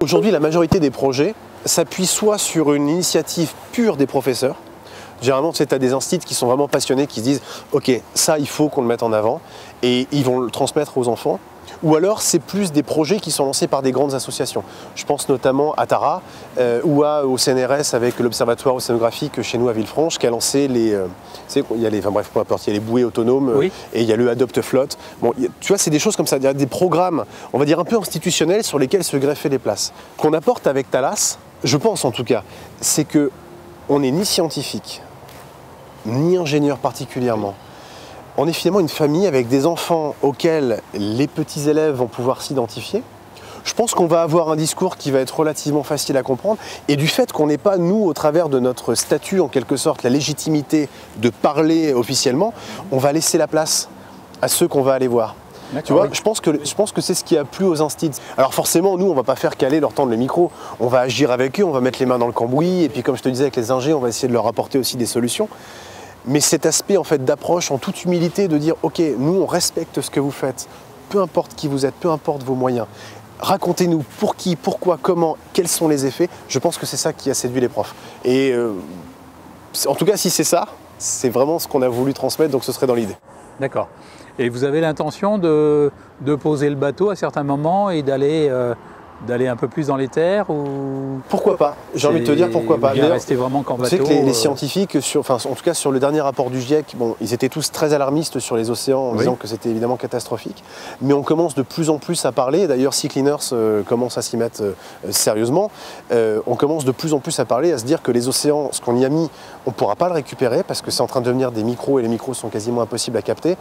Aujourd'hui, la majorité des projets s'appuient soit sur une initiative pure des professeurs. Généralement, tu as des instituts qui sont vraiment passionnés, qui se disent « Ok, ça, il faut qu'on le mette en avant » et ils vont le transmettre aux enfants. Ou alors, c'est plus des projets qui sont lancés par des grandes associations. Je pense notamment à Tara ou au CNRS avec l'Observatoire océanographique chez nous à Villefranche qui a lancé les... il y a les, enfin bref, peu importe, il y a les bouées autonomes oui. Et il y a le Adopt Flotte. Bon, tu vois, c'est des choses comme ça, il y a des programmes, on va dire un peu institutionnels sur lesquels se greffer les places. Qu'on apporte avec Thalas, je pense en tout cas, c'est que on n'est ni scientifique, ni ingénieur particulièrement. On est finalement une famille avec des enfants auxquels les petits élèves vont pouvoir s'identifier. Je pense qu'on va avoir un discours qui va être relativement facile à comprendre et du fait qu'on n'ait pas, nous, au travers de notre statut, en quelque sorte, la légitimité de parler officiellement, on va laisser la place à ceux qu'on va aller voir. Tu vois, je pense que c'est ce qui a plu aux instituts. Alors forcément, nous, on ne va pas faire caler, leur tendre le micro. On va agir avec eux, on va mettre les mains dans le cambouis et puis comme je te disais avec les ingés, on va essayer de leur apporter aussi des solutions. Mais cet aspect en fait d'approche en toute humilité de dire ok, nous on respecte ce que vous faites, peu importe qui vous êtes, peu importe vos moyens. Racontez-nous pour qui, pourquoi, comment, quels sont les effets. Je pense que c'est ça qui a séduit les profs. Et en tout cas, si c'est ça, c'est vraiment ce qu'on a voulu transmettre, donc ce serait dans l'idée. D'accord. Et vous avez l'intention de poser le bateau à certains moments et d'aller un peu plus dans les terres ou... Pourquoi pas? J'ai envie de te dire pourquoi pas. Bien rester vraiment qu'en bateau. Tu sais que les scientifiques, en tout cas sur le dernier rapport du GIEC, bon, ils étaient tous très alarmistes sur les océans en disant que c'était évidemment catastrophique. Mais on commence de plus en plus à parler, d'ailleurs Sea Cleaners commence à s'y mettre sérieusement, on commence de plus en plus à parler, à se dire que les océans, ce qu'on y a mis, on ne pourra pas le récupérer parce que c'est en train de devenir des micros et les micros sont quasiment impossibles à capter.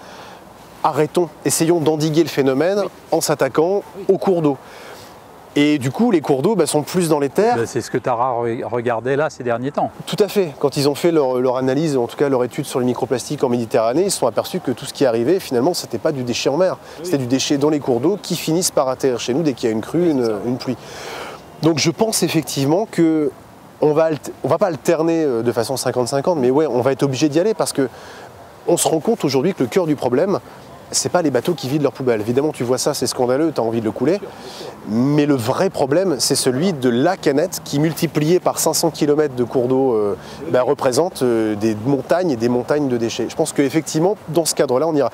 Arrêtons, essayons d'endiguer le phénomène en s'attaquant aux cours d'eau. Et du coup, les cours d'eau sont plus dans les terres. C'est ce que Tara regardait là ces derniers temps. Tout à fait. Quand ils ont fait leur analyse, en tout cas leur étude sur les microplastiques en Méditerranée, ils se sont aperçus que tout ce qui arrivait, finalement, c'était pas du déchet en mer. C'était du déchet dans les cours d'eau qui finissent par atterrir chez nous dès qu'il y a une crue, une pluie. Donc je pense effectivement que on va pas alterner de façon 50-50, mais ouais, on va être obligé d'y aller parce que on se rend compte aujourd'hui que le cœur du problème, c'est pas les bateaux qui vident leurs poubelles. Évidemment, tu vois ça, c'est scandaleux, tu as envie de le couler. Mais le vrai problème, c'est celui de la canette qui, multiplié par 500 km de cours d'eau, représente des montagnes et des montagnes de déchets. Je pense qu'effectivement, dans ce cadre-là, on ira.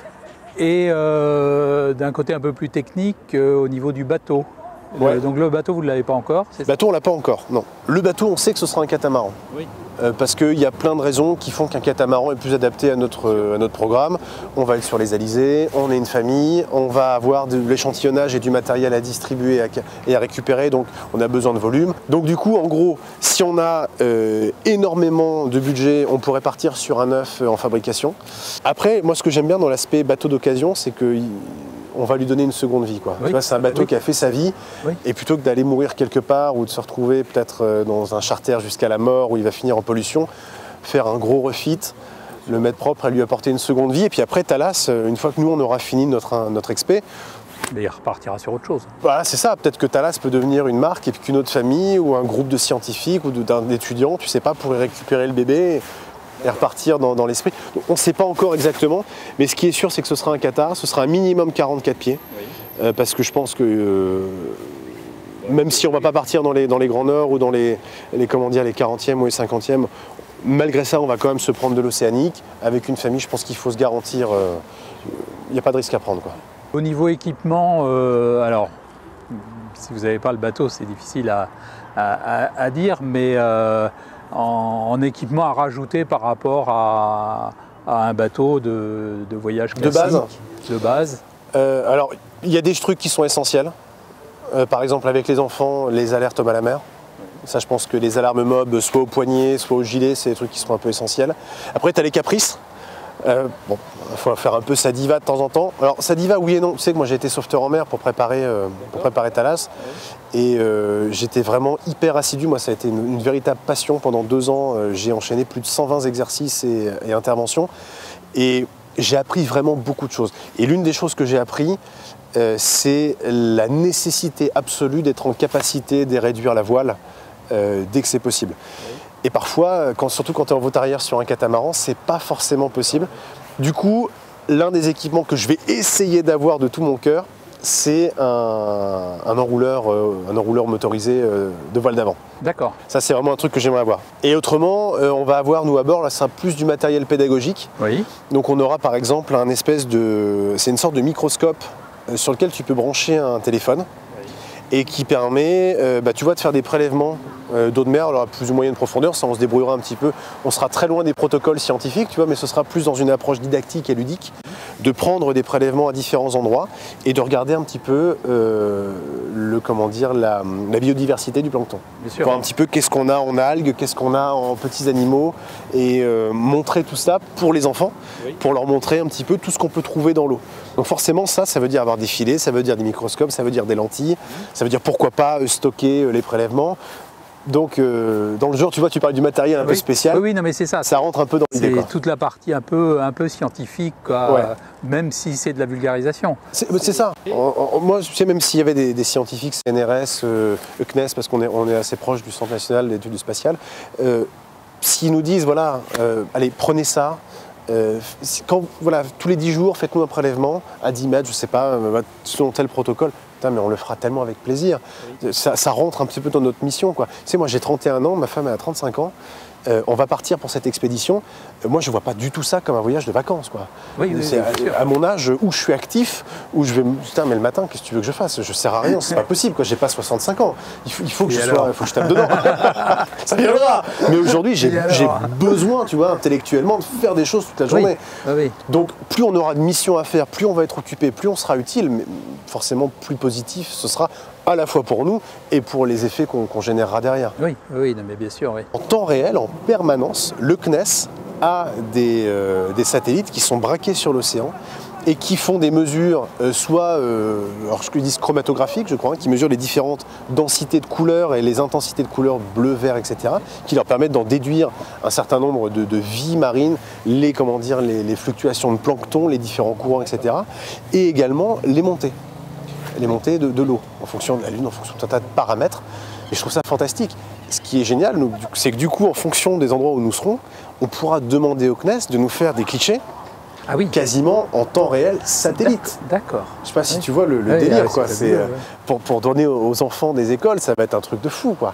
Et d'un côté un peu plus technique, au niveau du bateau. Ouais. Donc le bateau, vous ne l'avez pas encore? Le bateau, on ne l'a pas encore, non. Le bateau, on sait que ce sera un catamaran. Oui. Parce qu'il y a plein de raisons qui font qu'un catamaran est plus adapté à notre programme. On va être sur les alizés, on est une famille, on va avoir de l'échantillonnage et du matériel à distribuer et à récupérer, donc on a besoin de volume. Donc du coup, en gros, si on a énormément de budget, on pourrait partir sur un neuf en fabrication. Après, moi ce que j'aime bien dans l'aspect bateau d'occasion, c'est que on va lui donner une seconde vie, quoi. Oui. Tu vois, c'est un bateau qui a fait sa vie, et plutôt que d'aller mourir quelque part ou de se retrouver peut-être dans un charter jusqu'à la mort où il va finir en pollution, faire un gros refit, le mettre propre et lui apporter une seconde vie. Et puis après, Thalas, une fois que nous on aura fini notre expé, mais il repartira sur autre chose. Voilà, c'est ça. Peut-être que Thalas peut devenir une marque et puis qu'une autre famille ou un groupe de scientifiques ou d'étudiants, tu sais pas, pourrait récupérer le bébé et repartir dans l'esprit. On ne sait pas encore exactement, mais ce qui est sûr, c'est que ce sera un Qatar, ce sera un minimum 44 pieds, parce que je pense que même si on ne va pas partir dans les Grands Nord ou dans les 40e ou les 50e, malgré ça, on va quand même se prendre de l'océanique. Avec une famille, je pense qu'il faut se garantir, il n'y a pas de risque à prendre, quoi. Au niveau équipement, alors, si vous n'avez pas le bateau, c'est difficile à dire, mais en équipement à rajouter par rapport à un bateau de voyage classique. De base. Alors, il y a des trucs qui sont essentiels. Par exemple, avec les enfants, les alertes à la mer. Ça, je pense que les alarmes MOB, soit au poignet, soit au gilet, c'est des trucs qui sont un peu essentiels. Après, tu as les caprices. Bon, il faut faire un peu sa diva de temps en temps. Alors, sa diva, oui et non. Tu sais que moi, j'ai été sauveteur en mer pour préparer Thalas. Et j'étais vraiment hyper assidu. Moi, ça a été une véritable passion. Pendant 2 ans, j'ai enchaîné plus de 120 exercices et interventions. Et j'ai appris vraiment beaucoup de choses. Et l'une des choses que j'ai appris, c'est la nécessité absolue d'être en capacité de réduire la voile dès que c'est possible. Et parfois, surtout quand tu es en voûte arrière sur un catamaran, c'est pas forcément possible. Du coup, l'un des équipements que je vais essayer d'avoir de tout mon cœur, c'est un enrouleur motorisé de voile d'avant. D'accord. Ça, c'est vraiment un truc que j'aimerais avoir. Et autrement, on va avoir, nous, à bord, là, ça sera plus du matériel pédagogique. Oui. Donc, on aura, par exemple, c'est une sorte de microscope sur lequel tu peux brancher un téléphone et qui permet, tu vois, de faire des prélèvements d'eau de mer, alors à plus ou moyenne profondeur, ça on se débrouillera un petit peu. On sera très loin des protocoles scientifiques, tu vois, mais ce sera plus dans une approche didactique et ludique, de prendre des prélèvements à différents endroits et de regarder un petit peu la biodiversité du plancton. Bien sûr. Voir un petit peu qu'est-ce qu'on a en algues, qu'est-ce qu'on a en petits animaux, et montrer tout ça pour les enfants, pour leur montrer un petit peu tout ce qu'on peut trouver dans l'eau. Donc forcément ça veut dire avoir des filets, ça veut dire des microscopes, ça veut dire des lentilles, ça veut dire pourquoi pas stocker les prélèvements. Donc dans le genre, tu vois, tu parles du matériel un peu spécial. Oui, non mais c'est ça. Ça rentre un peu dans l'idée. C'est toute la partie un peu scientifique, quoi, même si c'est de la vulgarisation. C'est ça. Moi, je sais, même s'il y avait des scientifiques, CNRS, ECNES, parce qu'on est assez proche du Centre national d'études spatiales, s'ils nous disent, voilà, allez, prenez ça, tous les 10 jours, faites-nous un prélèvement à 10 mètres, je sais pas, selon tel protocole. Mais on le fera tellement avec plaisir. Ça rentre un petit peu dans notre mission, quoi. Tu sais, moi j'ai 31 ans, ma femme elle a 35 ans. On va partir pour cette expédition. Moi, je ne vois pas du tout ça comme un voyage de vacances, quoi. À mon âge, où je suis actif, où je vais putain, mais le matin, qu'est-ce que tu veux que je fasse? Je ne sers à rien, c'est pas possible, quoi. J'ai pas 65 ans. Il faut que je tape dedans. Ça viendra. Mais aujourd'hui, j'ai besoin, tu vois, intellectuellement, de faire des choses toute la journée. Donc, plus on aura de missions à faire, plus on va être occupé, plus on sera utile, mais forcément plus positif ce sera à la fois pour nous et pour les effets qu'on générera derrière. Oui, non, mais bien sûr. Oui. En temps réel, en permanence, le CNES a des satellites qui sont braqués sur l'océan et qui font des mesures, alors je dis chromatographiques, je crois, qui mesurent les différentes densités de couleurs et les intensités de couleurs bleu, vert, etc., qui leur permettent d'en déduire un certain nombre de vies marines, les fluctuations de plancton, les différents courants, etc., et également les montées de l'eau, en fonction de la Lune, en fonction d'un tas de paramètres. Et je trouve ça fantastique. Ce qui est génial, c'est que du coup, en fonction des endroits où nous serons, on pourra demander au CNES de nous faire des clichés quasiment en temps réel satellite. D'accord. Je sais pas si tu vois le délire, quoi. Pour donner aux enfants des écoles, ça va être un truc de fou, quoi.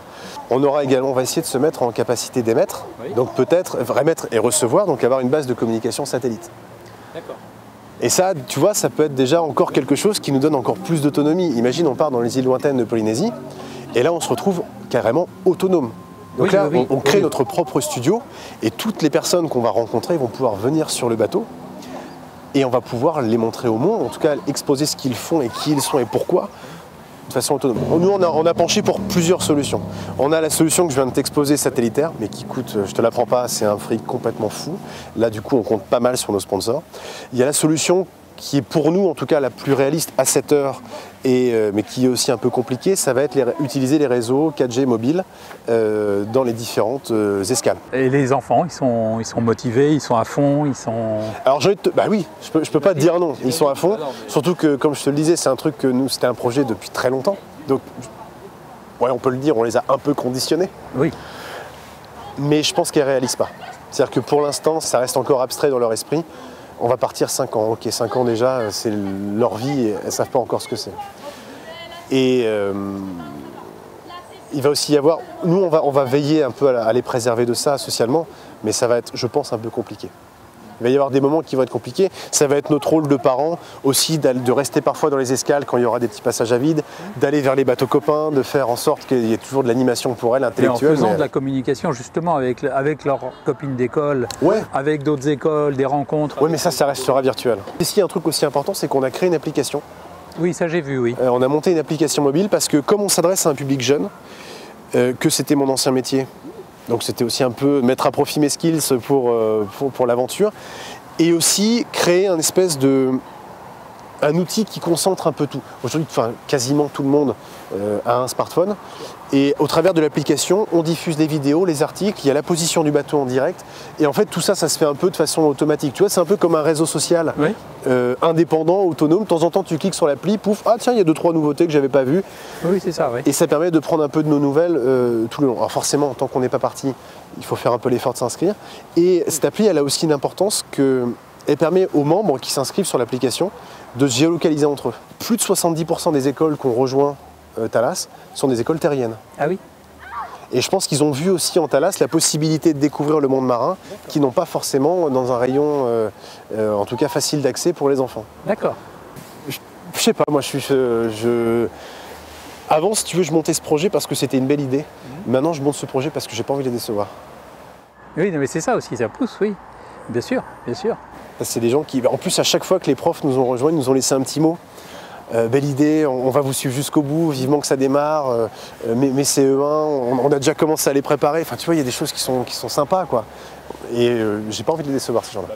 On va essayer de se mettre en capacité d'émettre, donc peut-être émettre et recevoir, donc avoir une base de communication satellite. D'accord. Et ça, tu vois, ça peut être déjà encore quelque chose qui nous donne encore plus d'autonomie. Imagine, on part dans les îles lointaines de Polynésie, et là, on se retrouve carrément autonome. Donc on crée notre propre studio, et toutes les personnes qu'on va rencontrer vont pouvoir venir sur le bateau, et on va pouvoir les montrer au monde, en tout cas exposer ce qu'ils font et qui ils sont et pourquoi, de façon autonome. Nous, on a penché pour plusieurs solutions. On a la solution que je viens de t'exposer, satellitaire, mais qui coûte, je te l'apprends pas, c'est un fric complètement fou. Là, du coup, on compte pas mal sur nos sponsors. Il y a la solution qui est pour nous, en tout cas, la plus réaliste à cette heure, mais qui est aussi un peu compliquée, ça va être utiliser les réseaux 4G mobiles dans les différentes escales. Et les enfants, ils sont motivés, ils sont à fond, ils sont... Alors oui, je peux pas te dire non, ils sont à fond, surtout que, comme je te le disais, c'est un truc que nous, c'était un projet depuis très longtemps, donc on peut le dire, on les a un peu conditionnés. Oui. Mais je pense qu'ils ne réalisent pas. C'est-à-dire que pour l'instant, ça reste encore abstrait dans leur esprit. On va partir 5 ans. Ok, 5 ans déjà, c'est leur vie et elles ne savent pas encore ce que c'est. Et il va aussi y avoir... Nous, on va veiller un peu à les préserver de ça socialement, mais ça va être, je pense, un peu compliqué. Il va y avoir des moments qui vont être compliqués. Ça va être notre rôle de parents aussi de rester parfois dans les escales quand il y aura des petits passages à vide, d'aller vers les bateaux copains, de faire en sorte qu'il y ait toujours de l'animation pour elles, intellectuelle. Et en faisant de la communication justement avec leurs copines d'école, avec d'autres écoles, des rencontres. Oui, mais ça restera virtuel. Ici, un truc aussi important, c'est qu'on a créé une application. Oui, ça j'ai vu, oui. On a monté une application mobile parce que comme on s'adresse à un public jeune, que c'était mon ancien métier, donc c'était aussi un peu mettre à profit mes skills pour l'aventure, et aussi créer un outil qui concentre un peu tout. Aujourd'hui, quasiment tout le monde a un smartphone, et au travers de l'application, on diffuse les vidéos, les articles, il y a la position du bateau en direct, et en fait tout ça, ça se fait un peu de façon automatique. Tu vois, c'est un peu comme un réseau social indépendant, autonome. De temps en temps, tu cliques sur l'appli, pouf, ah tiens, il y a 2-3 nouveautés que j'avais pas vues. Oui, c'est ça, oui. Et ça permet de prendre un peu de nos nouvelles tout le long. Alors forcément, tant qu'on n'est pas parti, il faut faire un peu l'effort de s'inscrire. Et cette appli, elle a aussi une importance que elle permet aux membres qui s'inscrivent sur l'application de se géolocaliser entre eux. Plus de 70% des écoles qu'on rejoint Thalas sont des écoles terriennes. Ah oui. Et je pense qu'ils ont vu aussi en Thalas la possibilité de découvrir le monde marin qu'ils n'ont pas forcément dans un rayon, en tout cas facile d'accès pour les enfants. D'accord. Je sais pas, moi Avant, si tu veux, je montais ce projet parce que c'était une belle idée. Maintenant, je monte ce projet parce que j'ai pas envie de les décevoir. Oui, mais c'est ça aussi, ça pousse, oui. Bien sûr, bien sûr. C'est des gens qui, en plus, à chaque fois que les profs nous ont rejoints, ils nous ont laissé un petit mot. Belle idée, on va vous suivre jusqu'au bout, vivement que ça démarre. Mes CE1, on a déjà commencé à les préparer. Enfin, tu vois, il y a des choses qui sont sympas, quoi. Et j'ai pas envie de les décevoir, ces gens-là.